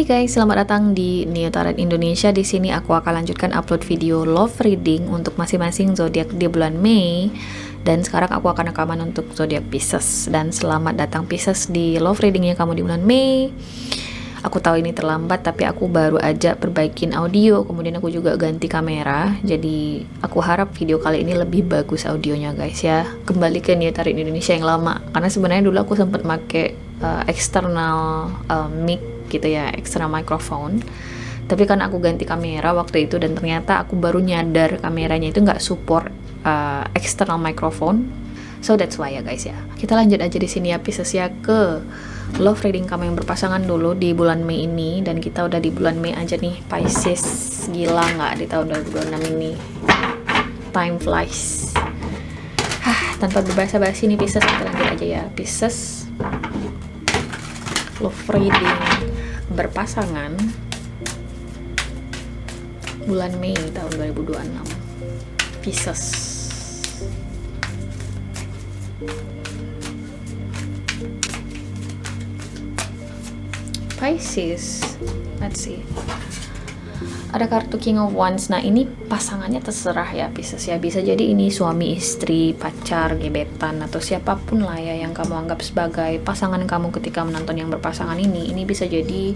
Hai guys, selamat datang di New Tarot Indonesia. Di sini aku akan lanjutkan upload video love reading untuk masing-masing zodiak di bulan Mei. Dan sekarang aku akan rekaman untuk zodiak Pisces. Dan selamat datang Pisces di love readingnya kamu di bulan Mei. Aku tahu ini terlambat, tapi aku baru aja perbaikin audio, kemudian aku juga ganti kamera. Jadi aku harap video kali ini lebih bagus audionya guys ya. Kembali ke New Tarot Indonesia yang lama, karena sebenarnya dulu aku sempat pakai eksternal mic gitu ya, external microphone. Tapi kan aku ganti kamera waktu itu dan ternyata aku baru nyadar kameranya itu nggak support external microphone. So that's why ya guys ya. Kita lanjut aja di sini ya Pisces ya ke love reading kamu yang berpasangan dulu di bulan Mei ini. Dan kita udah di bulan Mei aja nih Pisces. Gila nggak di tahun 2026 ini? Time flies. Tanpa berbahasa-basi nih Pisces, kita lanjut aja ya Pisces. Love reading berpasangan bulan Mei tahun 2026 Pisces. Pisces, let's see. Ada kartu King of Wands. Nah ini pasangannya terserah ya Pisces ya. Bisa jadi ini suami istri, pacar, gebetan, atau siapapun lah ya yang kamu anggap sebagai pasangan kamu ketika menonton yang berpasangan ini. Ini bisa jadi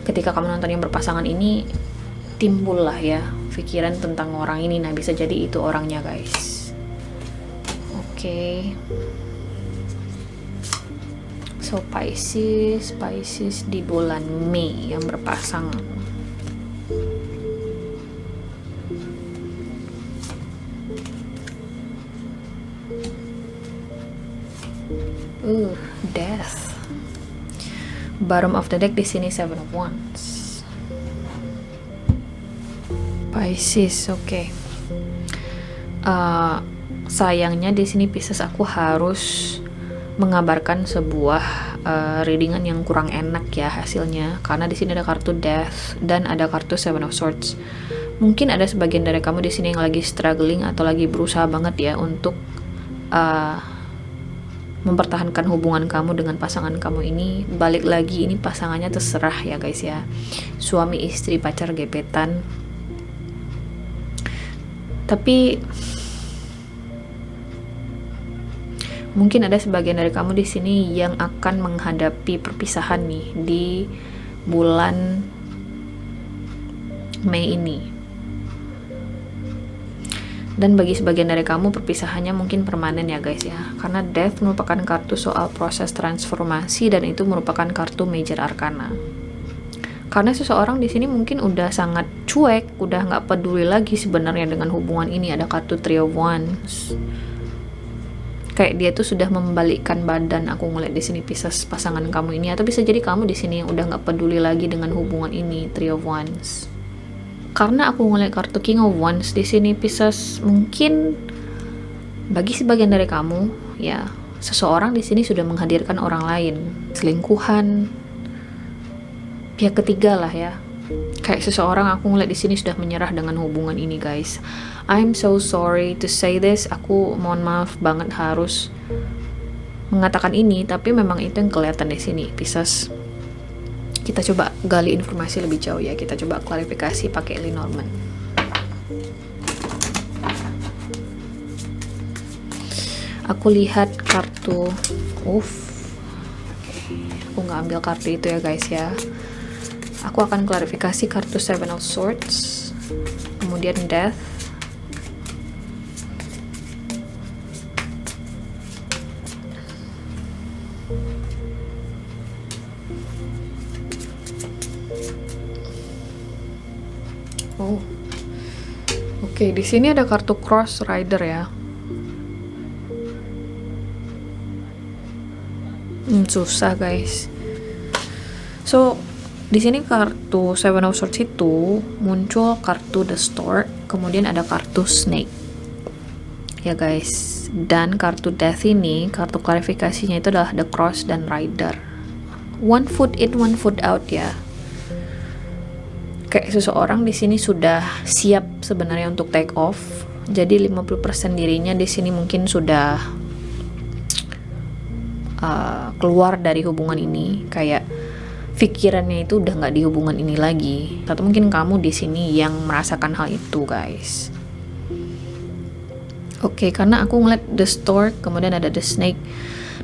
ketika kamu nonton yang berpasangan ini timbul lah ya pikiran tentang orang ini. Nah bisa jadi itu orangnya guys. Oke. So Pisces di bulan Mei yang berpasangan. Death. Bottom of the deck di sini Seven of Wands. Pisces, oke. Sayangnya di sini Pisces aku harus mengabarkan sebuah readingan yang kurang enak ya hasilnya, karena di sini ada kartu Death dan ada kartu Seven of Swords. Mungkin ada sebagian dari kamu di sini yang lagi struggling atau lagi berusaha banget ya untuk mempertahankan hubungan kamu dengan pasangan kamu ini. Balik lagi ini pasangannya terserah ya guys ya. Suami, istri, pacar, gebetan. Tapi mungkin ada sebagian dari kamu di sini yang akan menghadapi perpisahan nih di bulan Mei ini. Dan bagi sebagian dari kamu perpisahannya mungkin permanen ya guys ya. Karena Death merupakan kartu soal proses transformasi dan itu merupakan kartu major arcana. Karena seseorang di sini mungkin udah sangat cuek, udah nggak peduli lagi sebenarnya dengan hubungan ini. Ada kartu Three of Wands. Kayak dia tuh sudah membalikkan badan. Aku ngeliat di sini Pisces pasangan kamu ini, atau bisa jadi kamu di sini yang udah nggak peduli lagi dengan hubungan ini, Three of Wands. Karena aku ngeliat kartu King of Wands di sini Pisces, mungkin bagi sebagian dari kamu ya, seseorang di sini sudah menghadirkan orang lain, selingkuhan, pihak ketiga lah ya. Kayak seseorang aku ngeliat di sini sudah menyerah dengan hubungan ini guys. I'm so sorry to say this. Aku mohon maaf banget harus mengatakan ini, tapi memang itu yang kelihatan di sini Pisces. Kita coba gali informasi lebih jauh ya. Kita coba klarifikasi pakai Lenormand. Aku lihat kartu aku nggak ambil kartu itu ya guys ya. Aku akan klarifikasi kartu Seven of Swords, kemudian Death, Oke, di sini ada kartu Cross Rider ya. Susah guys. So di sini kartu Seven of Swords itu muncul kartu The Stork, kemudian ada kartu Snake ya guys. Dan kartu Death ini, kartu klarifikasinya itu adalah The Cross dan Rider. One foot in, one foot out ya. Kayak seseorang di sini sudah siap sebenarnya untuk take off. Jadi 50% dirinya di sini mungkin sudah keluar dari hubungan ini. Kayak pikirannya itu udah nggak di hubungan ini lagi, atau mungkin kamu di sini yang merasakan hal itu, guys. Oke, karena aku ngeliat the stork, kemudian ada the snake.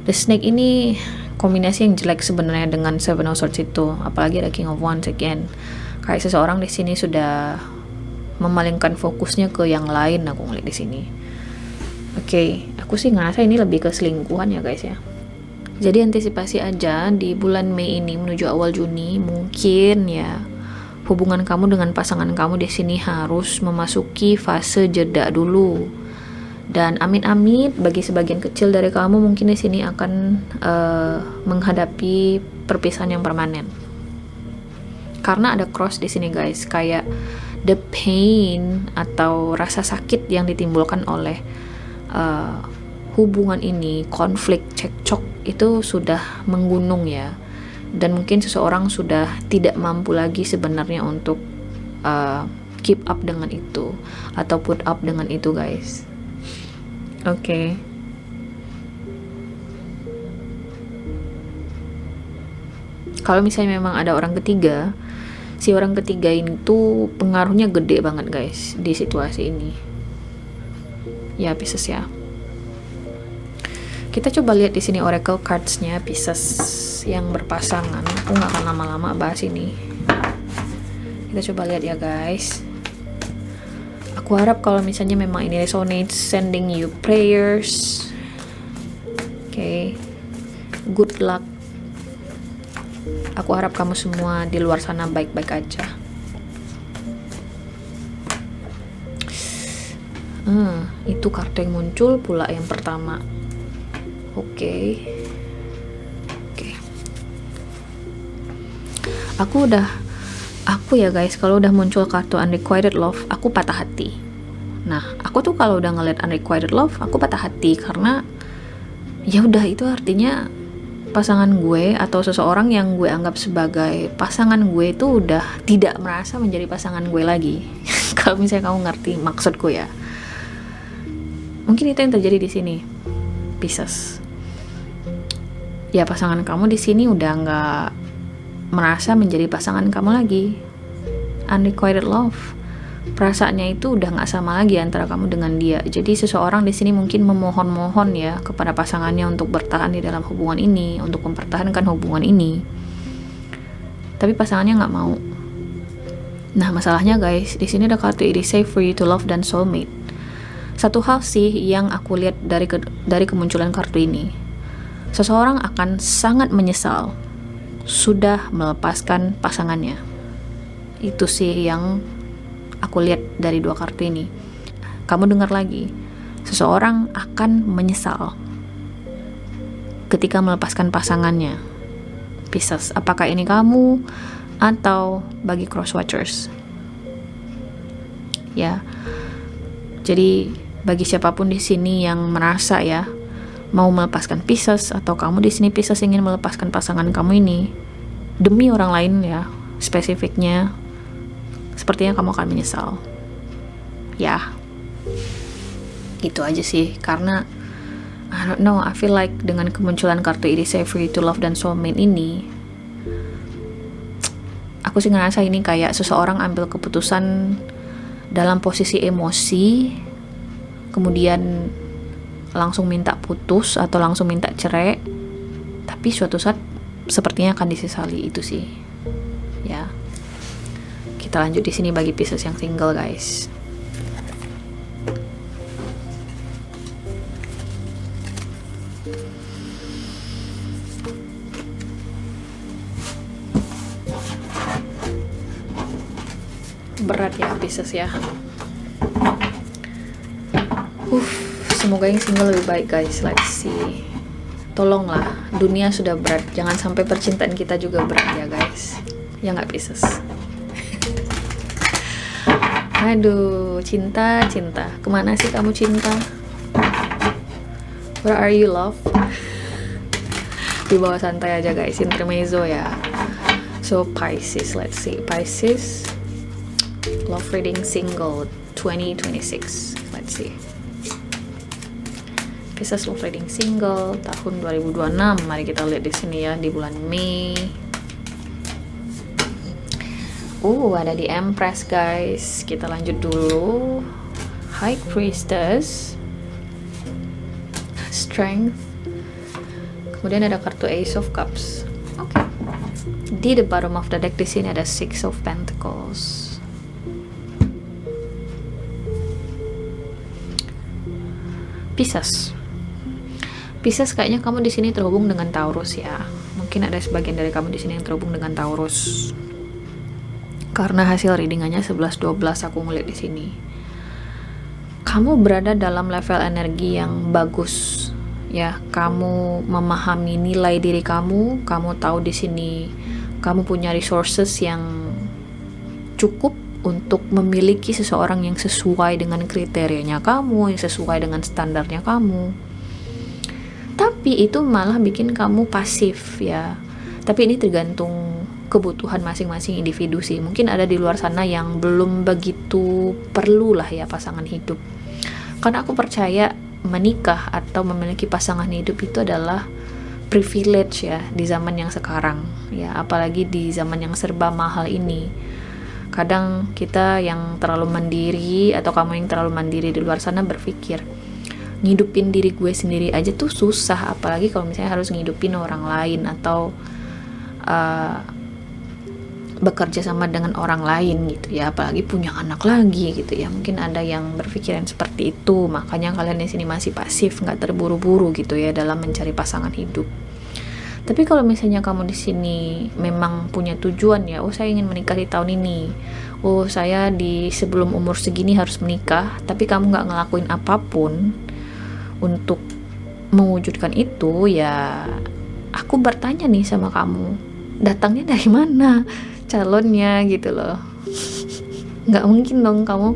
The snake ini kombinasi yang jelek sebenarnya dengan Seven of Swords itu, apalagi ada King of Wands again. Kayak seseorang di sini sudah memalingkan fokusnya ke yang lain, aku ngeliat di sini. Oke, aku sih ngerasa ini lebih ke selingkuhan ya, guys ya. Jadi antisipasi aja di bulan Mei ini menuju awal Juni, mungkin ya hubungan kamu dengan pasangan kamu di sini harus memasuki fase jeda dulu. Dan amit-amit bagi sebagian kecil dari kamu mungkin di sini akan menghadapi perpisahan yang permanen. Karena ada cross di sini, guys, kayak the pain atau rasa sakit yang ditimbulkan oleh hubungan ini, konflik, cekcok itu sudah menggunung ya, dan mungkin seseorang sudah tidak mampu lagi sebenarnya untuk keep up dengan itu atau put up dengan itu, guys. Oke. Kalau misalnya memang ada orang ketiga, si orang ketiga ini tuh pengaruhnya gede banget, guys, di situasi ini. Ya, Pisces ya. Kita coba lihat di sini oracle cards-nya Pisces yang berpasangan. Aku nggak akan lama-lama bahas ini. Kita coba lihat ya, guys. Aku harap kalau misalnya memang ini resonates, sending you prayers. Oke. Good luck. Aku harap kamu semua di luar sana baik-baik aja. Itu kartu yang muncul pula yang pertama. Oke. Aku ya, guys, kalau udah muncul kartu unrequited love, aku patah hati. Nah, aku tuh kalau udah ngeliat unrequited love, aku patah hati karena ya udah, itu artinya pasangan gue atau seseorang yang gue anggap sebagai pasangan gue itu udah tidak merasa menjadi pasangan gue lagi. Kalau misalnya kamu ngerti maksudku ya. Mungkin itu yang terjadi di sini, Pisces. Ya, pasangan kamu di sini udah nggak merasa menjadi pasangan kamu lagi. Unrequited love, perasaannya itu udah nggak sama lagi antara kamu dengan dia. Jadi seseorang di sini mungkin memohon-mohon ya kepada pasangannya untuk bertahan di dalam hubungan ini, untuk mempertahankan hubungan ini. Tapi pasangannya nggak mau. Nah, masalahnya, guys, di sini ada kartu it is safe for you to love dan soulmate. Satu hal sih yang aku lihat dari kemunculan kartu ini, seseorang akan sangat menyesal sudah melepaskan pasangannya. Itu sih yang aku lihat dari dua kartu ini. Kamu dengar lagi, seseorang akan menyesal ketika melepaskan pasangannya. Pisces, apakah ini kamu atau bagi cross watchers? Ya, jadi bagi siapapun di sini yang merasa ya mau melepaskan Pisces, atau kamu di sini Pisces ingin melepaskan pasangan kamu ini demi orang lain ya, spesifiknya, sepertinya kamu akan menyesal. Ya, gitu aja sih. Karena I don't know, I feel like dengan kemunculan kartu it is safe for you to love dan soulmate ini, aku sih ngerasa ini kayak seseorang ambil keputusan dalam posisi emosi, kemudian langsung minta putus atau langsung minta cerai, tapi suatu saat sepertinya akan disesali. Itu sih ya. Kita lanjut di sini bagi Pisces yang single, guys. Berat ya Pisces ya. Semoga yang single lebih baik, guys. Let's see. Tolonglah, dunia sudah berat, jangan sampai percintaan kita juga berat ya, guys. Ya nggak, Pisces? Aduh, cinta. Kemana sih kamu, cinta? Where are you, love? Di bawah santai aja, guys. Intermezzo ya. So, Pisces, let's see. Pisces, love reading single 2026. Let's see. Pisces love reading single tahun 2026. Mari kita lihat di sini ya, di bulan Mei. Ada di Empress guys. Kita lanjut dulu. High Priestess, Strength, kemudian ada kartu Ace of Cups. Oke. Di the bottom of the deck di sini ada Six of Pentacles. Pisces. Pisces kayaknya kamu di sini terhubung dengan Taurus ya. Mungkin ada sebagian dari kamu di sini yang terhubung dengan Taurus. Karena hasil readingannya 11-12 aku ngeliat di sini. Kamu berada dalam level energi yang bagus ya. Kamu memahami nilai diri kamu tahu di sini kamu punya resources yang cukup untuk memiliki seseorang yang sesuai dengan kriterianya kamu, yang sesuai dengan standarnya kamu. Tapi itu malah bikin kamu pasif ya. Tapi ini tergantung kebutuhan masing-masing individu sih. Mungkin ada di luar sana yang belum begitu perlu lah ya pasangan hidup. Karena aku percaya menikah atau memiliki pasangan hidup itu adalah privilege ya di zaman yang sekarang ya, apalagi di zaman yang serba mahal ini. Kadang kita yang terlalu mandiri atau kamu yang terlalu mandiri di luar sana berpikir ngidupin diri gue sendiri aja tuh susah, apalagi kalau misalnya harus ngidupin orang lain atau bekerja sama dengan orang lain gitu ya, apalagi punya anak lagi gitu ya. Mungkin ada yang berpikiran seperti itu, makanya kalian di sini masih pasif, nggak terburu-buru gitu ya dalam mencari pasangan hidup. Tapi kalau misalnya kamu di sini memang punya tujuan ya, saya ingin menikah di tahun ini, saya di sebelum umur segini harus menikah, tapi kamu nggak ngelakuin apapun untuk mewujudkan itu ya, aku bertanya nih sama kamu, datangnya dari mana calonnya gitu loh. Nggak mungkin dong kamu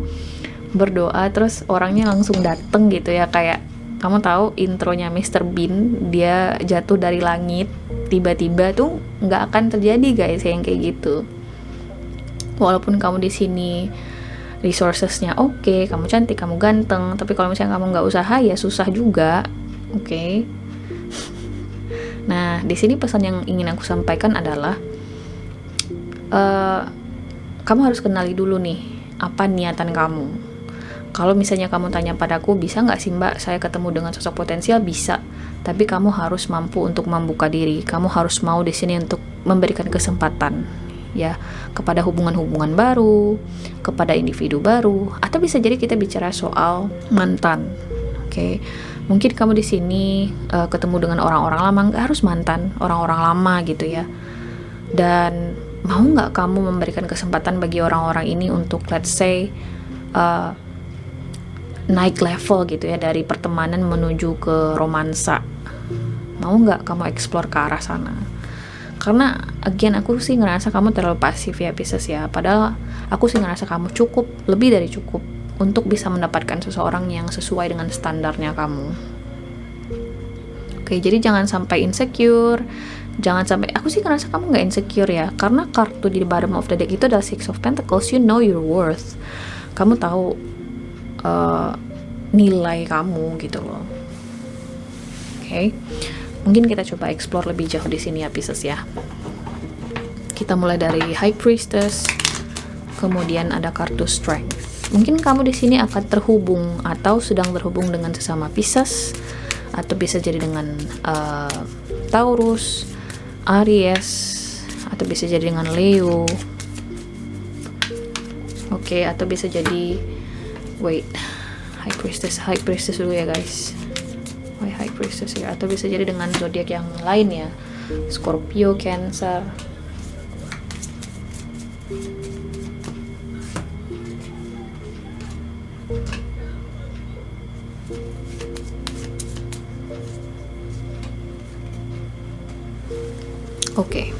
berdoa terus orangnya langsung dateng gitu ya. Kayak kamu tahu intronya Mr. Bean, dia jatuh dari langit tiba-tiba tuh nggak akan terjadi guys yang kayak gitu. Walaupun kamu di sini resourcesnya oke, kamu cantik, kamu ganteng, tapi kalau misalnya kamu nggak usaha ya susah juga. Oke. Nah di sini pesan yang ingin aku sampaikan adalah kamu harus kenali dulu nih apa niatan kamu. Kalau misalnya kamu tanya padaku, bisa nggak sih mbak saya ketemu dengan sosok potensial? Bisa, tapi kamu harus mampu untuk membuka diri. Kamu harus mau di sini untuk memberikan kesempatan ya kepada hubungan-hubungan baru, kepada individu baru, atau bisa jadi kita bicara soal mantan. Oke. Mungkin kamu di sini ketemu dengan orang-orang lama, nggak harus mantan, orang-orang lama gitu ya. Dan mau nggak kamu memberikan kesempatan bagi orang-orang ini untuk let's say naik level gitu ya, dari pertemanan menuju ke romansa? Mau nggak kamu explore ke arah sana? Karena again aku sih ngerasa kamu terlalu pasif ya Pisces ya, padahal aku sih ngerasa kamu cukup, lebih dari cukup untuk bisa mendapatkan seseorang yang sesuai dengan standarnya kamu. Oke, jadi jangan sampai insecure. Jangan sampai, aku sih ngerasa kamu gak insecure ya, karena kartu di bottom of the deck itu adalah Six of Pentacles. You know your worth. Kamu tahu nilai kamu gitu loh. Oke. Mungkin kita coba explore lebih jauh di sini ya Pisces ya. Kita mulai dari High Priestess, kemudian ada kartu Strength. Mungkin kamu di sini akan terhubung atau sedang terhubung dengan sesama Pisces, atau bisa jadi dengan Taurus, Aries, atau bisa jadi dengan Leo. Oke, atau bisa jadi High Priestess dulu ya guys. High Priestess ya, atau bisa jadi dengan zodiak yang lain ya, Scorpio, Cancer. Oke.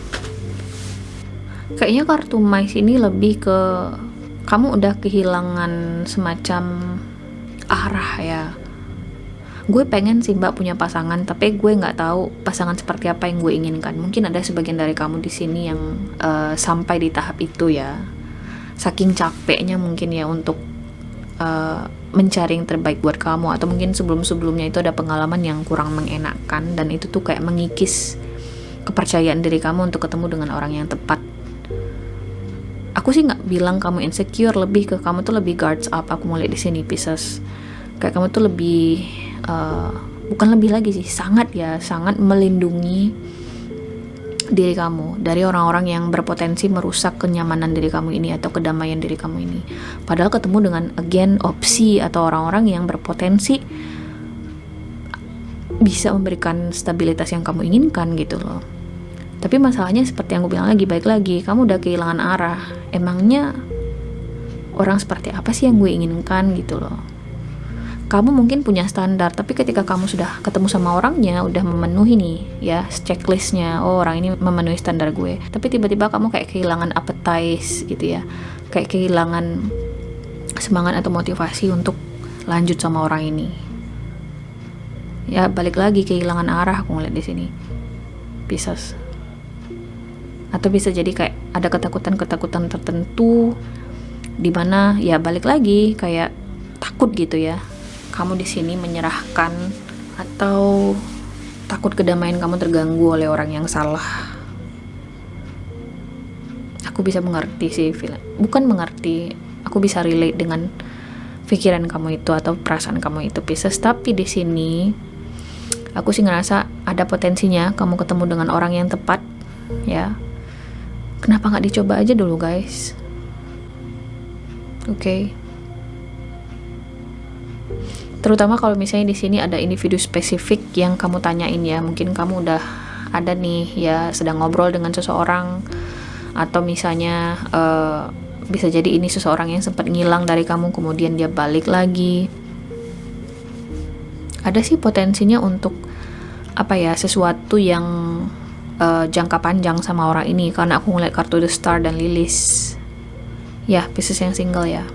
Kayaknya kartu Mais ini lebih ke kamu udah kehilangan semacam arah ya. Gue pengen sih mbak punya pasangan, tapi gue nggak tahu pasangan seperti apa yang gue inginkan. Mungkin ada sebagian dari kamu di sini yang sampai di tahap itu ya, saking capeknya mungkin ya untuk mencari yang terbaik buat kamu, atau mungkin sebelum-sebelumnya itu ada pengalaman yang kurang mengenakan dan itu tuh kayak mengikis kepercayaan diri kamu untuk ketemu dengan orang yang tepat. Aku sih nggak bilang kamu insecure, lebih ke kamu tuh lebih guards up. Aku mulai di sini Pisces, kayak kamu tuh lebih bukan lebih lagi sih, sangat melindungi diri kamu dari orang-orang yang berpotensi merusak kenyamanan diri kamu ini atau kedamaian diri kamu ini. Padahal ketemu dengan again opsi atau orang-orang yang berpotensi bisa memberikan stabilitas yang kamu inginkan gitu loh. Tapi masalahnya seperti yang gue bilang lagi, baik lagi, kamu udah kehilangan arah. Emangnya orang seperti apa sih yang gue inginkan gitu loh. Kamu mungkin punya standar, tapi ketika kamu sudah ketemu sama orangnya, udah memenuhi nih ya checklistnya, oh orang ini memenuhi standar gue, tapi tiba-tiba kamu kayak kehilangan appetite gitu ya, kayak kehilangan semangat atau motivasi untuk lanjut sama orang ini. Ya balik lagi, kehilangan arah aku ngeliat di sini Pisces. Atau bisa jadi kayak ada ketakutan tertentu di mana ya balik lagi kayak takut gitu ya. Kamu di sini menyerahkan atau takut kedamaian kamu terganggu oleh orang yang salah. Aku bisa mengerti sih, bukan mengerti, aku bisa relate dengan pikiran kamu itu atau perasaan kamu itu Pisces. Tapi di sini aku sih ngerasa ada potensinya kamu ketemu dengan orang yang tepat ya. Kenapa nggak dicoba aja dulu guys? Oke. Terutama kalau misalnya di sini ada individu spesifik yang kamu tanyain ya, mungkin kamu udah ada nih ya sedang ngobrol dengan seseorang, atau misalnya bisa jadi ini seseorang yang sempat ngilang dari kamu kemudian dia balik lagi. Ada sih potensinya untuk apa ya, sesuatu yang jangka panjang sama orang ini, karena aku ngeliat kartu The Star dan Lilith ya, Pisces yang single ya.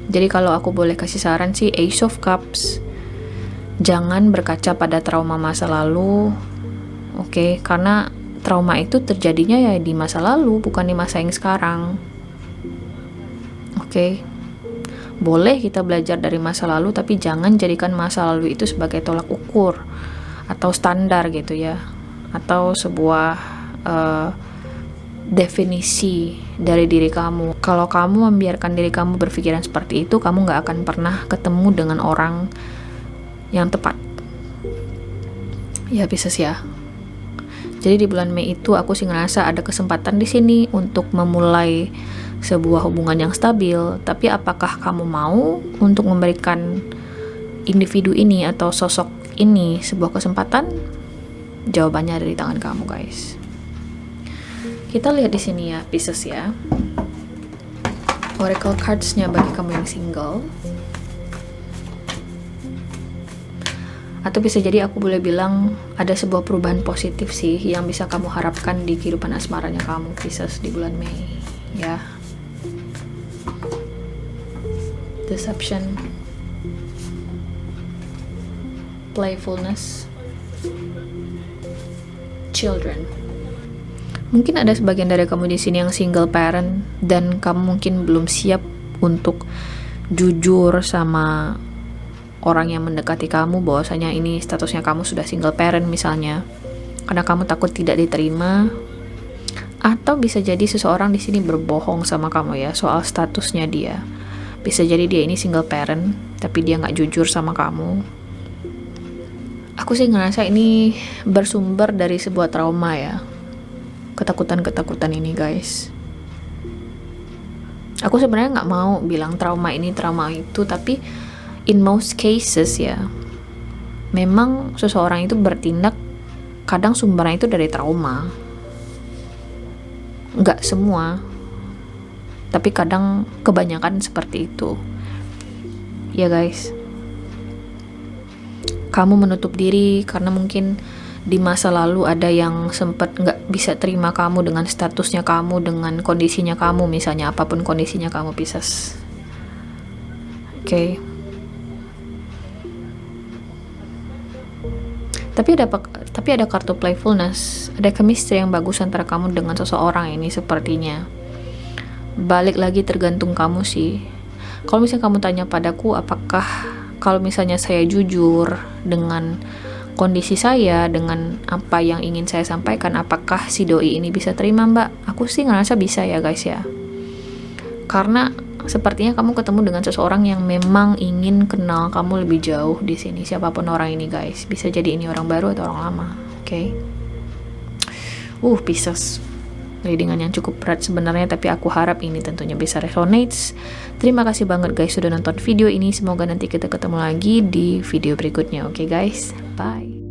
Jadi kalau aku boleh kasih saran sih, Ace of Cups, jangan berkaca pada trauma masa lalu, oke? Karena trauma itu terjadinya ya di masa lalu, bukan di masa yang sekarang, oke? Boleh kita belajar dari masa lalu, tapi jangan jadikan masa lalu itu sebagai tolak ukur atau standar gitu ya, atau sebuah definisi dari diri kamu. Kalau kamu membiarkan diri kamu berpikiran seperti itu, kamu gak akan pernah ketemu dengan orang yang tepat ya Pisces ya. Jadi di bulan Mei itu aku sih ngerasa ada kesempatan di sini untuk memulai sebuah hubungan yang stabil. Tapi apakah kamu mau untuk memberikan individu ini atau sosok ini sebuah kesempatan? Jawabannya ada di tangan kamu guys. Kita lihat di sini ya Pisces ya, Oracle cards-nya bagi kamu yang single. Atau bisa jadi aku boleh bilang ada sebuah perubahan positif sih yang bisa kamu harapkan di kehidupan asmaranya kamu Pisces di bulan Mei ya. Deception, playfulness, children. Mungkin ada sebagian dari kamu di sini yang single parent dan kamu mungkin belum siap untuk jujur sama orang yang mendekati kamu bahwasanya ini statusnya kamu sudah single parent misalnya, karena kamu takut tidak diterima. Atau bisa jadi seseorang di sini berbohong sama kamu ya soal statusnya dia. Bisa jadi dia ini single parent tapi dia nggak jujur sama kamu. Aku sih ngerasa ini bersumber dari sebuah trauma ya, ketakutan ini guys. Aku sebenarnya nggak mau bilang trauma ini trauma itu, tapi in most cases ya memang seseorang itu bertindak kadang sumbernya itu dari trauma. Nggak semua, tapi kadang kebanyakan seperti itu ya guys. Kamu menutup diri karena mungkin di masa lalu ada yang sempat nggak bisa terima kamu dengan statusnya kamu, dengan kondisinya kamu, misalnya apapun kondisinya kamu Pisces. Oke. Tapi ada kartu playfulness, ada chemistry yang bagus antara kamu dengan seseorang ini sepertinya. Balik lagi tergantung kamu sih. Kalau misalnya kamu tanya padaku, apakah kalau misalnya saya jujur dengan kondisi saya, dengan apa yang ingin saya sampaikan, apakah si doi ini bisa terima Mbak? Aku sih ngerasa bisa ya guys ya. Karena sepertinya kamu ketemu dengan seseorang yang memang ingin kenal kamu lebih jauh di sini. Siapapun orang ini guys, bisa jadi ini orang baru atau orang lama. Oke. Pisces. Readingan yang cukup berat sebenarnya, tapi aku harap ini tentunya bisa resonate. Terima kasih banget guys sudah nonton video ini. Semoga nanti kita ketemu lagi di video berikutnya. Oke guys, bye.